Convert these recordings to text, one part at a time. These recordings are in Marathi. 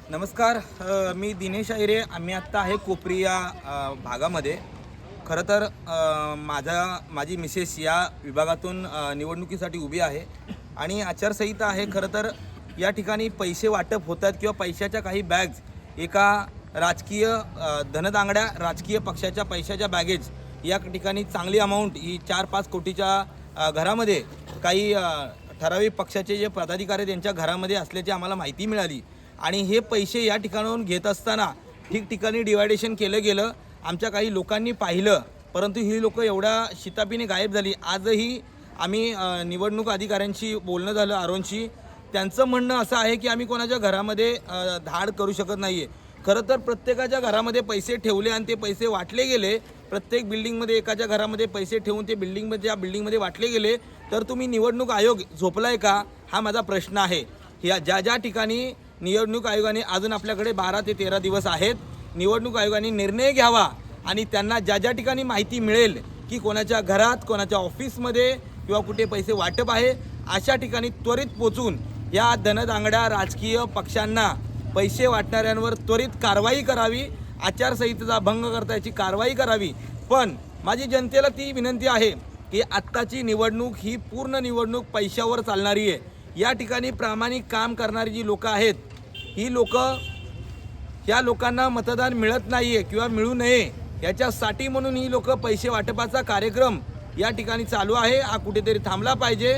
नमस्कार. मी दिनेश आहिरे. आम्ही आत्ता आहे कोपरी या भागामध्ये. खरं तर माझी मिसेस या विभागातून निवडणुकीसाठी उभी आहे आणि आचारसंहिता आहे. खरं तर या ठिकाणी पैसे वाटप होतात किंवा पैशाच्या काही बॅग्स एका राजकीय धनदांगड्या राजकीय पक्षाच्या पैशाच्या बॅगेज या ठिकाणी चांगली अमाऊंट ही 4-5 कोटीच्या घरामध्ये काही ठराविक पक्षाचे जे पदाधिकारी त्यांच्या घरामध्ये असल्याची आम्हाला माहिती मिळाली आणि हे पैसे या ठिकाणाहून घेत असताना ठिकठिकाणी डिवायडेशन केलं गेलं. आमच्या काही लोकांनी पाहिलं, परंतु ही लोकं एवढ्या शितापीने गायब झाली. आजही आम्ही निवडणूक अधिकाऱ्यांशी बोलणं झालं आरोनशी. त्यांचं म्हणणं असं आहे की आम्ही कोणाच्या घरामध्ये धाड करू शकत नाही आहे. खरं तर प्रत्येकाच्या घरामध्ये पैसे ठेवले आणि ते पैसे वाटले गेले. प्रत्येक बिल्डिंगमध्ये एकाच्या घरामध्ये पैसे ठेवून ते बिल्डिंगमध्ये वाटले गेले. तर तुम्ही निवडणूक आयोग झोपलाय का, हा माझा प्रश्न आहे. ज्या ठिकाणी निवडणूक आयोगाने अजून आपल्याकडे 12 ते 13 दिवस आहेत. निवडणूक आयोगाने निर्णय घ्यावा आणि त्यांना ज्या ठिकाणी माहिती मिळेल की कोणाच्या घरात, कोणाच्या ऑफिसमध्ये किंवा कुठे पैसे वाटप आहे, अशा ठिकाणी त्वरित पोचून या धनदांगड्या राजकीय पक्षांना पैसे वाटणाऱ्यांवर त्वरित कारवाई करावी. आचारसंहितेचा भंग करता याची कारवाई करावी. पण माझी जनतेला ती विनंती आहे की आत्ताची निवडणूक ही पूर्ण निवडणूक पैशावर चालणारी आहे. या ठिकाणी प्रामाणिक काम करणारी जी लोकं आहेत, ह्या लोकांना मतदान मिळत नाही आहे किंवा मिळू नये याच्यासाठी म्हणून ही लोकं पैसे वाटपाचा कार्यक्रम या ठिकाणी चालू आहे. हा कुठेतरी थांबला पाहिजे.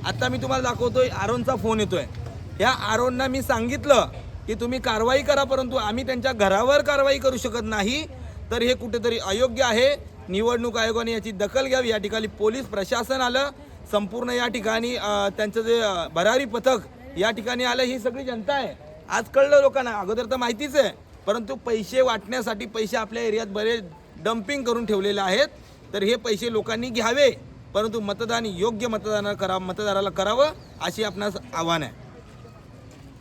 आता मी तुम्हाला दाखवतोय, आरोनचा फोन येतोय. ह्या आरोनना मी सांगितलं की तुम्ही कारवाई करा, परंतु आम्ही त्यांच्या घरावर कारवाई करू शकत नाही. तर हे कुठेतरी अयोग्य आहे. निवडणूक आयोगाने याची दखल घ्यावी. या ठिकाणी पोलीस प्रशासन आलं, संपूर्ण या ठिकाणी त्यांचं जे भरारी पथक या ठिकाणी आलं. ही सगळी जनता आहे. आज कळलं लोकांना, अगोदर तर माहितीच आहे, परंतु पैसे वाटण्यासाठी पैसे आपल्या एरियात बरेच डम्पिंग करून ठेवलेले आहेत. तर हे पैसे लोकांनी घ्यावे, परंतु मतदान योग्य मतदाराला करावं अशी आपणास आव्हान आहे.